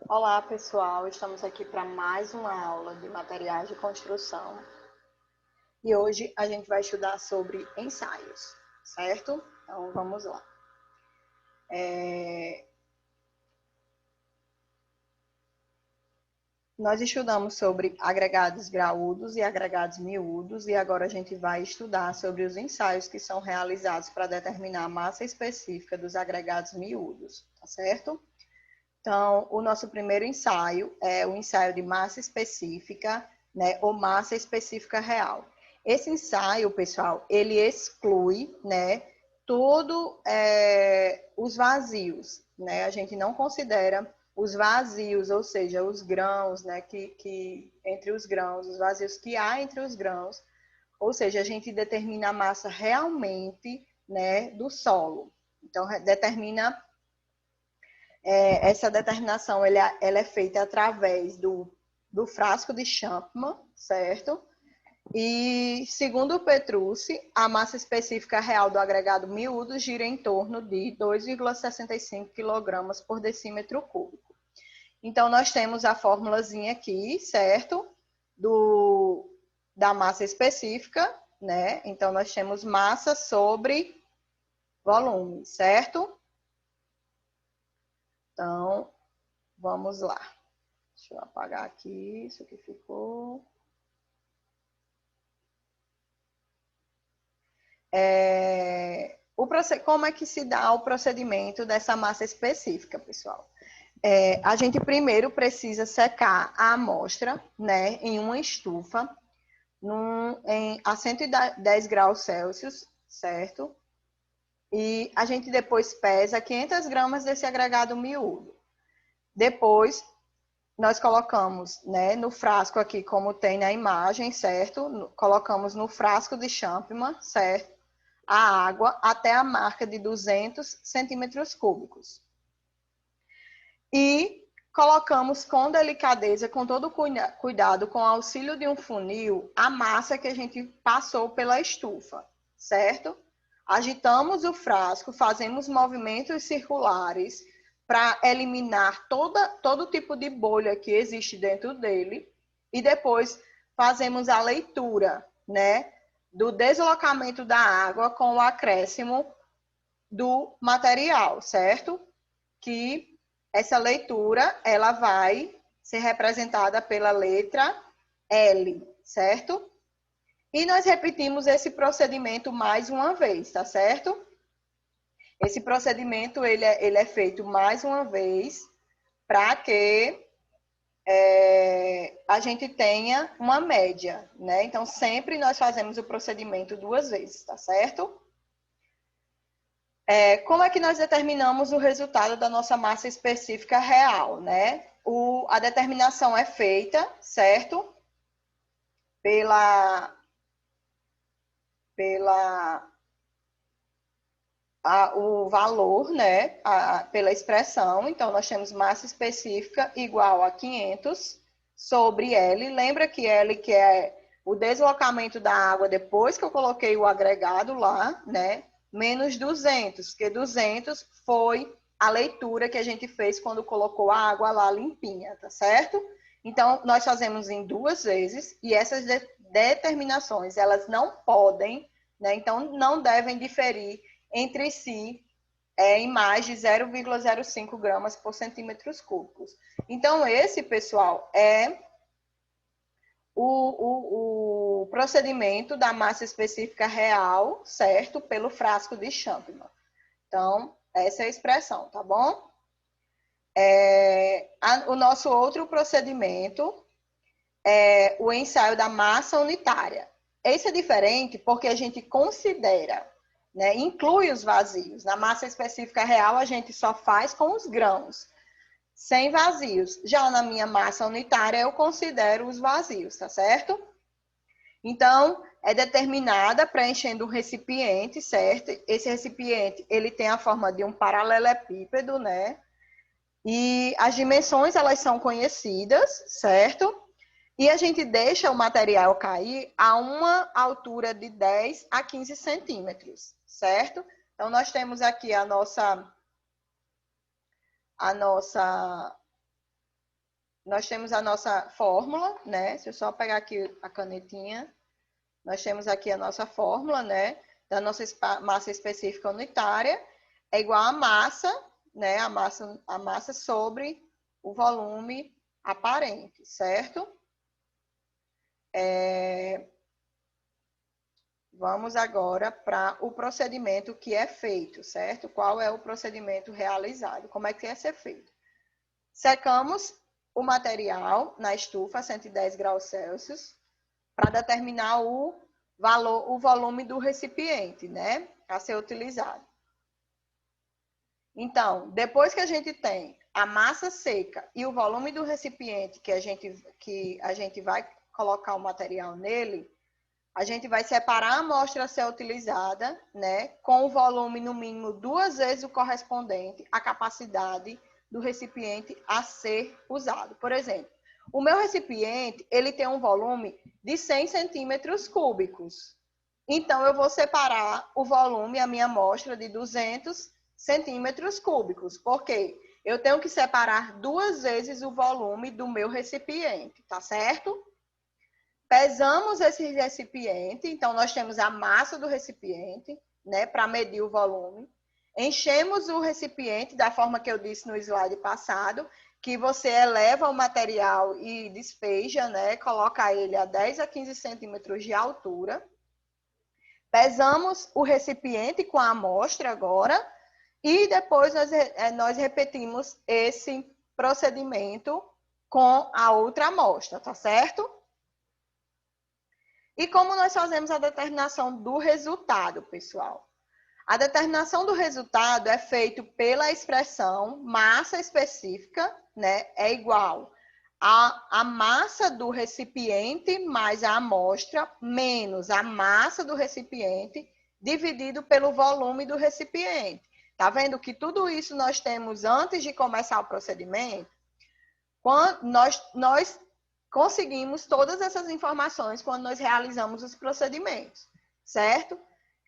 Olá, pessoal. Estamos aqui para mais uma aula de materiais de construção. E hoje a gente vai estudar sobre ensaios, certo? Então, vamos lá. Nós estudamos sobre agregados graúdos e agregados miúdos, e agora a gente vai estudar sobre os ensaios que são realizados para determinar a massa específica dos agregados miúdos, tá certo? Então, o nosso primeiro ensaio é o ensaio de massa específica, né, ou massa específica real. Esse ensaio, pessoal, ele exclui, né, tudo os vazios, né? A gente não considera os vazios, ou seja, os grãos, né, que entre os grãos, os vazios que há entre os grãos, ou seja, a gente determina a massa realmente, né, do solo. Então, determina essa determinação ela é feita através do frasco de Champmann, certo? E, segundo o Petrucci, a massa específica real do agregado miúdo gira em torno de 2,65 kg por decímetro cúbico. Então, nós temos a formulazinha aqui, certo? Da massa específica, né? Então, nós temos massa sobre volume, certo? Então, vamos lá. Deixa eu apagar aqui, isso que ficou. Como é que se dá o procedimento dessa massa específica, pessoal? A gente primeiro precisa secar a amostra, né, em uma estufa, a 110 graus Celsius, certo? E a gente depois pesa 500 gramas desse agregado miúdo. Depois, nós colocamos, né, no frasco aqui, como tem na imagem, certo? Colocamos no frasco de Champmann, certo? A água até a marca de 200 centímetros cúbicos. E colocamos com delicadeza, com todo cuidado, com o auxílio de um funil, a massa que a gente passou pela estufa, certo? Agitamos o frasco, fazemos movimentos circulares para eliminar todo tipo de bolha que existe dentro dele e depois fazemos a leitura, né, do deslocamento da água com o acréscimo do material, certo? Que essa leitura ela vai ser representada pela letra L, certo? E nós repetimos esse procedimento mais uma vez, tá certo? Esse procedimento ele é feito mais uma vez para que a gente tenha uma média, né? Então, sempre nós fazemos o procedimento duas vezes, tá certo? Como é que nós determinamos o resultado da nossa massa específica real, né? A determinação é feita, certo? Pela o valor, né? Pela expressão. Então, nós temos massa específica igual a 500 sobre L. Lembra que L que é o deslocamento da água depois que eu coloquei o agregado lá, né? Menos 200, que 200 foi a leitura que a gente fez quando colocou a água lá limpinha, tá certo? Então, nós fazemos em duas vezes e essas determinações, elas não podem, né? Então, não devem diferir entre si em mais de 0,05 gramas por centímetros cúbicos. Então, esse, pessoal, é o procedimento da massa específica real, certo? Pelo frasco de Champmann. Então, essa é a expressão, tá bom? O nosso outro procedimento é o ensaio da massa unitária. Esse é diferente porque a gente considera, né, inclui os vazios. Na massa específica real, a gente só faz com os grãos, sem vazios. Já na minha massa unitária, eu considero os vazios, tá certo? Então, é determinada preenchendo um recipiente, certo? Esse recipiente, ele tem a forma de um paralelepípedo, né? E as dimensões, elas são conhecidas, certo? E a gente deixa o material cair a uma altura de 10 a 15 centímetros, certo? Então, nós temos aqui a nossa nós temos a nossa fórmula, né? Se eu só pegar aqui a canetinha, nós temos aqui a nossa fórmula, né? Da nossa massa específica unitária é igual a massa, né? A massa sobre o volume aparente, certo? Vamos agora para o procedimento que é feito, certo? Qual é o procedimento realizado? Como é que é ser feito? Secamos o material na estufa a 110 graus Celsius para determinar o volume do recipiente, né? A ser utilizado. Então, depois que a gente tem a massa seca e o volume do recipiente que a gente vai colocar o material nele, a gente vai separar a amostra a ser utilizada, né, com o volume no mínimo 2 vezes o correspondente à capacidade do recipiente a ser usado. Por exemplo, o meu recipiente, ele tem um volume de 100 centímetros cúbicos. Então, eu vou separar o volume, a minha amostra, de 200 centímetros cúbicos. Por quê? Eu tenho que separar 2 vezes o volume do meu recipiente, tá certo? Pesamos esse recipiente, então nós temos a massa do recipiente, né, para medir o volume. Enchemos o recipiente da forma que eu disse no slide passado, que você eleva o material e despeja, né, coloca ele a 10 a 15 centímetros de altura. Pesamos o recipiente com a amostra agora e depois nós repetimos esse procedimento com a outra amostra, tá certo? E como nós fazemos a determinação do resultado, pessoal? A determinação do resultado é feita pela expressão massa específica, né? É igual a massa do recipiente mais a amostra menos a massa do recipiente dividido pelo volume do recipiente. Tá vendo que tudo isso nós temos antes de começar o procedimento? Quando nós conseguimos todas essas informações quando nós realizamos os procedimentos, certo?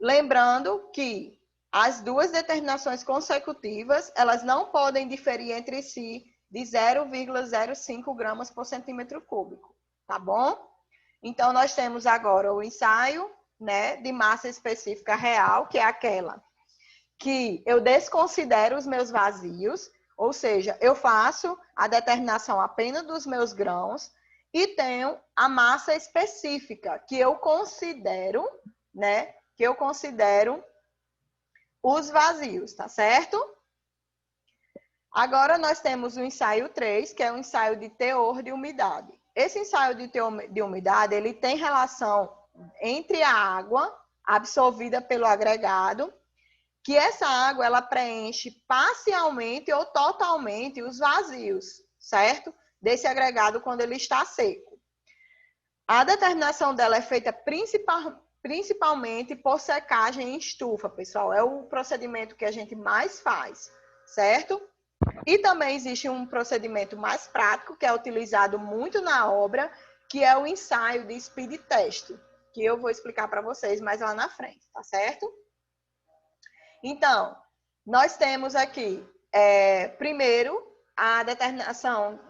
Lembrando que as duas determinações consecutivas, elas não podem diferir entre si de 0,05 gramas por centímetro cúbico, tá bom? Então, nós temos agora o ensaio, né, de massa específica real, que é aquela que eu desconsidero os meus vazios, ou seja, eu faço a determinação apenas dos meus grãos, e tenho a massa específica, que eu considero, né? Que eu considero os vazios, tá certo? Agora nós temos o ensaio 3, que é o ensaio de teor de umidade. Esse ensaio de teor de umidade, ele tem relação entre a água absorvida pelo agregado, que essa água ela preenche parcialmente ou totalmente os vazios, certo? Desse agregado quando ele está seco. A determinação dela é feita principalmente por secagem em estufa, pessoal. É o procedimento que a gente mais faz, certo? E também existe um procedimento mais prático, que é utilizado muito na obra, que é o ensaio de speed test, que eu vou explicar para vocês mais lá na frente, tá certo? Então, nós temos aqui, primeiro, a determinação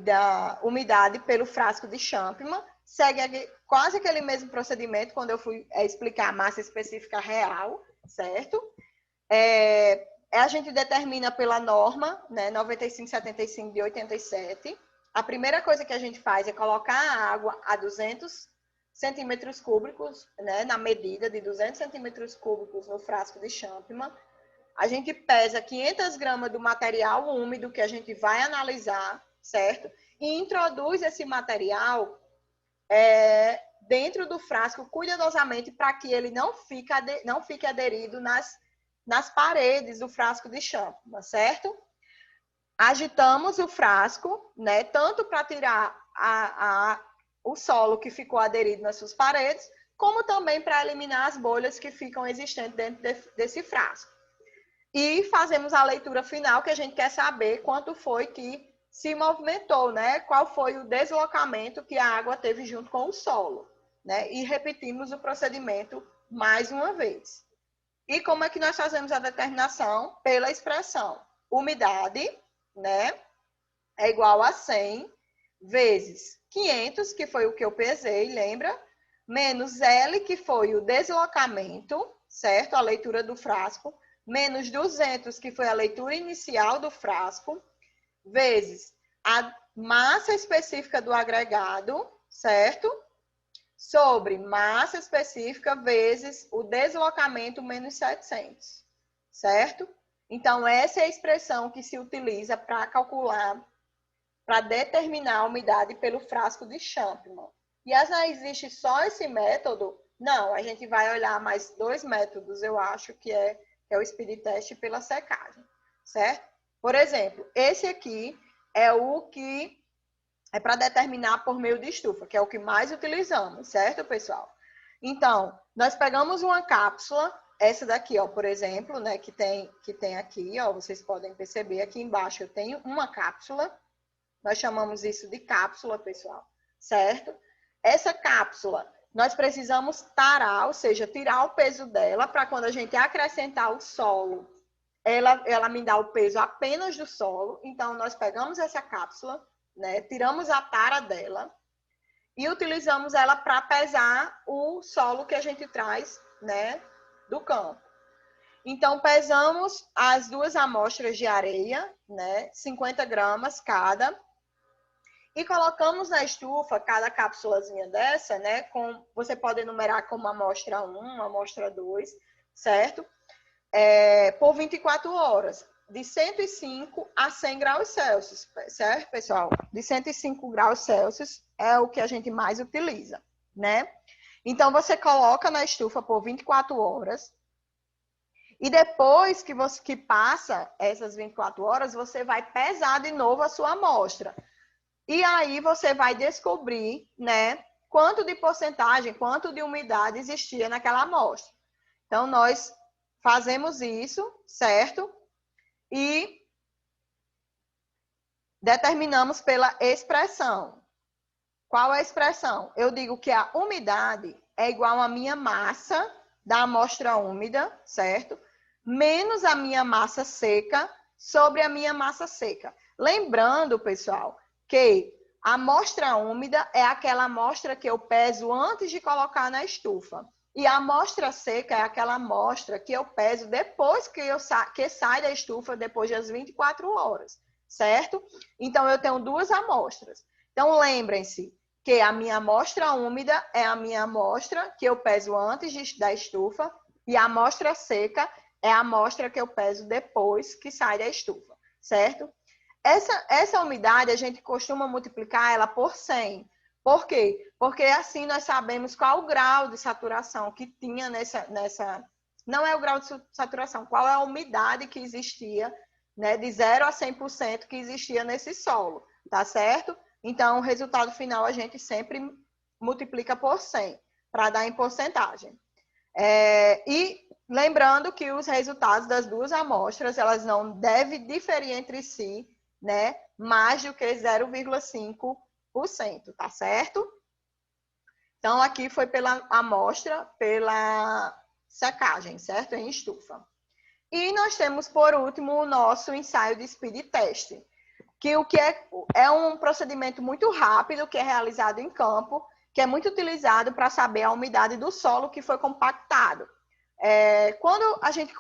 da umidade pelo frasco de Champman. Segue aqui, quase aquele mesmo procedimento quando eu fui explicar a massa específica real, certo? A gente determina pela norma, né, 9575 de 87. A primeira coisa que a gente faz é colocar a água a 200 centímetros cúbicos, né, na medida de 200 centímetros cúbicos no frasco de Champman. A gente pesa 500 gramas do material úmido que a gente vai analisar, certo? E introduz esse material dentro do frasco cuidadosamente para que ele não fique aderido nas paredes do frasco de Champman, certo? Agitamos o frasco, né, tanto para tirar o solo que ficou aderido nas suas paredes, como também para eliminar as bolhas que ficam existentes dentro desse frasco. E fazemos a leitura final, que a gente quer saber quanto foi que se movimentou, né? Qual foi o deslocamento que a água teve junto com o solo, né? E repetimos o procedimento mais uma vez. E como é que nós fazemos a determinação? Pela expressão umidade, né? É igual a 100 vezes 500, que foi o que eu pesei, lembra? Menos L, que foi o deslocamento, certo? A leitura do frasco, menos 200, que foi a leitura inicial do frasco, vezes a massa específica do agregado, certo? Sobre massa específica vezes o deslocamento menos 700, certo? Então, essa é a expressão que se utiliza para calcular, para determinar a umidade pelo frasco de Champman. E existe só esse método? Não, a gente vai olhar mais 2 métodos, eu acho, que é o speed test pela secagem, certo? Por exemplo, esse aqui é o que é para determinar por meio de estufa, que é o que mais utilizamos, certo, pessoal? Então, nós pegamos uma cápsula, essa daqui, ó, por exemplo, né, que tem aqui, ó, vocês podem perceber aqui embaixo eu tenho uma cápsula, nós chamamos isso de cápsula, pessoal, certo? Essa cápsula, nós precisamos tarar, ou seja, tirar o peso dela para quando a gente acrescentar o solo, ela me dá o peso apenas do solo. Então, nós pegamos essa cápsula, né, tiramos a tara dela e utilizamos ela para pesar o solo que a gente traz, né, do campo. Então, pesamos as 2 amostras de areia, né, 50 gramas cada, e colocamos na estufa cada cápsulazinha dessa, né, você pode enumerar como amostra 1, amostra 2, certo? Por 24 horas, de 105 a 100 graus Celsius, certo, pessoal? De 105 graus Celsius é o que a gente mais utiliza, né? Então, você coloca na estufa por 24 horas e depois que passa essas 24 horas, você vai pesar de novo a sua amostra. E aí você vai descobrir, né, quanto de porcentagem, quanto de umidade existia naquela amostra. Então, nós fazemos isso, certo? E determinamos pela expressão. Qual é a expressão? Eu digo que a umidade é igual à minha massa da amostra úmida, certo? Menos a minha massa seca sobre a minha massa seca. Lembrando, pessoal, que a amostra úmida é aquela amostra que eu peso antes de colocar na estufa. E a amostra seca é aquela amostra que eu peso depois que sai da estufa, depois das 24 horas, certo? Então, eu tenho 2 amostras. Então, lembrem-se que a minha amostra úmida é a minha amostra que eu peso antes da estufa e a amostra seca é a amostra que eu peso depois que sai da estufa, certo? Essa umidade, a gente costuma multiplicar ela por 100. Por quê? Porque assim nós sabemos qual o grau de saturação que tinha nessa... Não é o grau de saturação, qual é a umidade que existia, né, de 0 a 100% que existia nesse solo, tá certo? Então, o resultado final a gente sempre multiplica por 100, para dar em porcentagem. E lembrando que os resultados das 2 amostras, elas não devem diferir entre si, né, mais do que 0,5%, tá certo? Então, aqui foi pela amostra, pela secagem, certo? Em estufa. E nós temos, por último, o nosso ensaio de speed test, que é um procedimento muito rápido, que é realizado em campo, que é muito utilizado para saber a umidade do solo que foi compactado. Quando a gente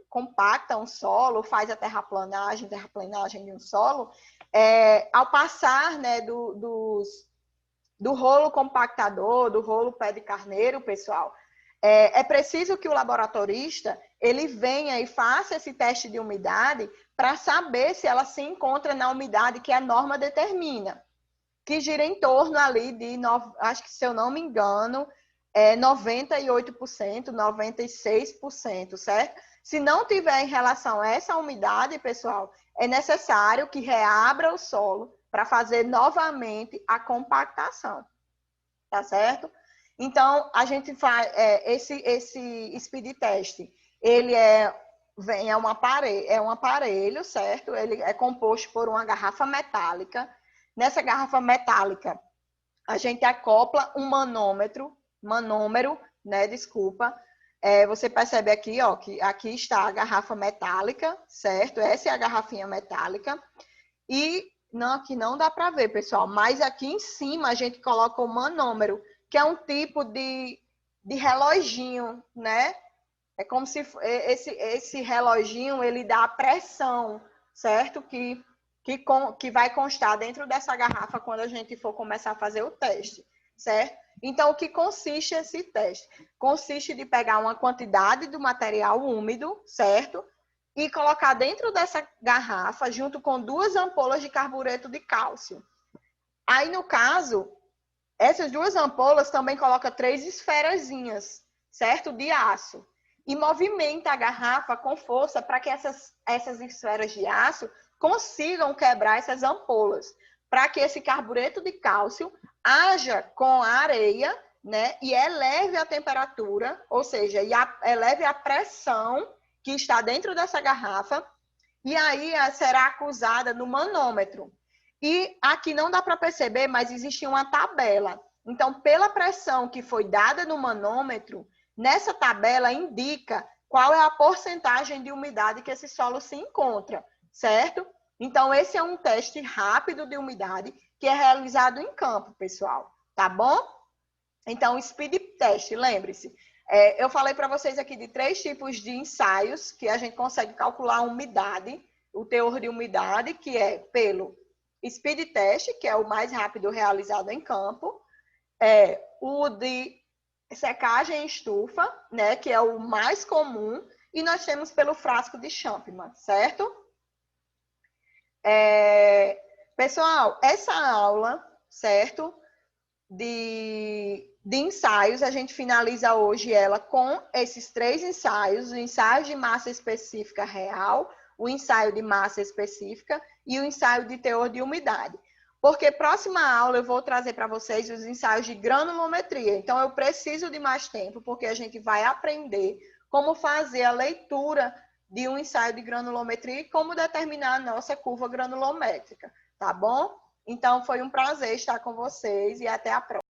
compacta um solo, faz a terraplanagem de um solo, ao passar, né, do rolo compactador, do rolo pé de carneiro, pessoal, é preciso que o laboratorista ele venha e faça esse teste de umidade para saber se ela se encontra na umidade que a norma determina, que gira em torno ali de, acho que se eu não me engano, 98%, 96%, certo? Se não tiver em relação a essa umidade, pessoal, é necessário que reabra o solo para fazer novamente a compactação, tá certo? Então, a gente faz esse speed test, ele é um aparelho, certo? Ele é composto por uma garrafa metálica. Nessa garrafa metálica, a gente acopla um manômero, né? Desculpa. Você percebe aqui, ó, que aqui está a garrafa metálica, certo? Essa é a garrafinha metálica. E Não, aqui não dá para ver, pessoal, mas aqui em cima a gente coloca o manômero, que é um tipo de reloginho, né? É como se esse reloginho, ele dá a pressão, certo? Que vai constar dentro dessa garrafa quando a gente for começar a fazer o teste, certo? Então, o que consiste esse teste? Consiste de pegar uma quantidade do material úmido, certo? E colocar dentro dessa garrafa, junto com 2 ampolas de carbureto de cálcio. Aí, no caso, essas 2 ampolas também coloca 3 esferazinhas, certo? De aço. E movimenta a garrafa com força para que essas esferas de aço consigam quebrar essas ampolas, para que esse carbureto de cálcio haja com a areia, né? E eleve a temperatura, ou seja, eleve a pressão que está dentro dessa garrafa, e aí será acusada no manômetro. E aqui não dá para perceber, mas existe uma tabela. Então, pela pressão que foi dada no manômetro, nessa tabela indica qual é a porcentagem de umidade que esse solo se encontra, certo? Então, esse é um teste rápido de umidade que é realizado em campo, pessoal, tá bom? Então, speed test, lembre-se. Eu falei para vocês aqui de 3 tipos de ensaios que a gente consegue calcular a umidade, o teor de umidade, que é pelo speed test, que é o mais rápido realizado em campo, o de secagem em estufa, né, que é o mais comum, e nós temos pelo frasco de Champman, certo? Pessoal, essa aula, certo, de ensaios, a gente finaliza hoje ela com esses 3 ensaios, o ensaio de massa específica real, o ensaio de massa específica e o ensaio de teor de umidade. Porque próxima aula eu vou trazer para vocês os ensaios de granulometria. Então, eu preciso de mais tempo, porque a gente vai aprender como fazer a leitura de um ensaio de granulometria e como determinar a nossa curva granulométrica, tá bom? Então, foi um prazer estar com vocês e até a próxima.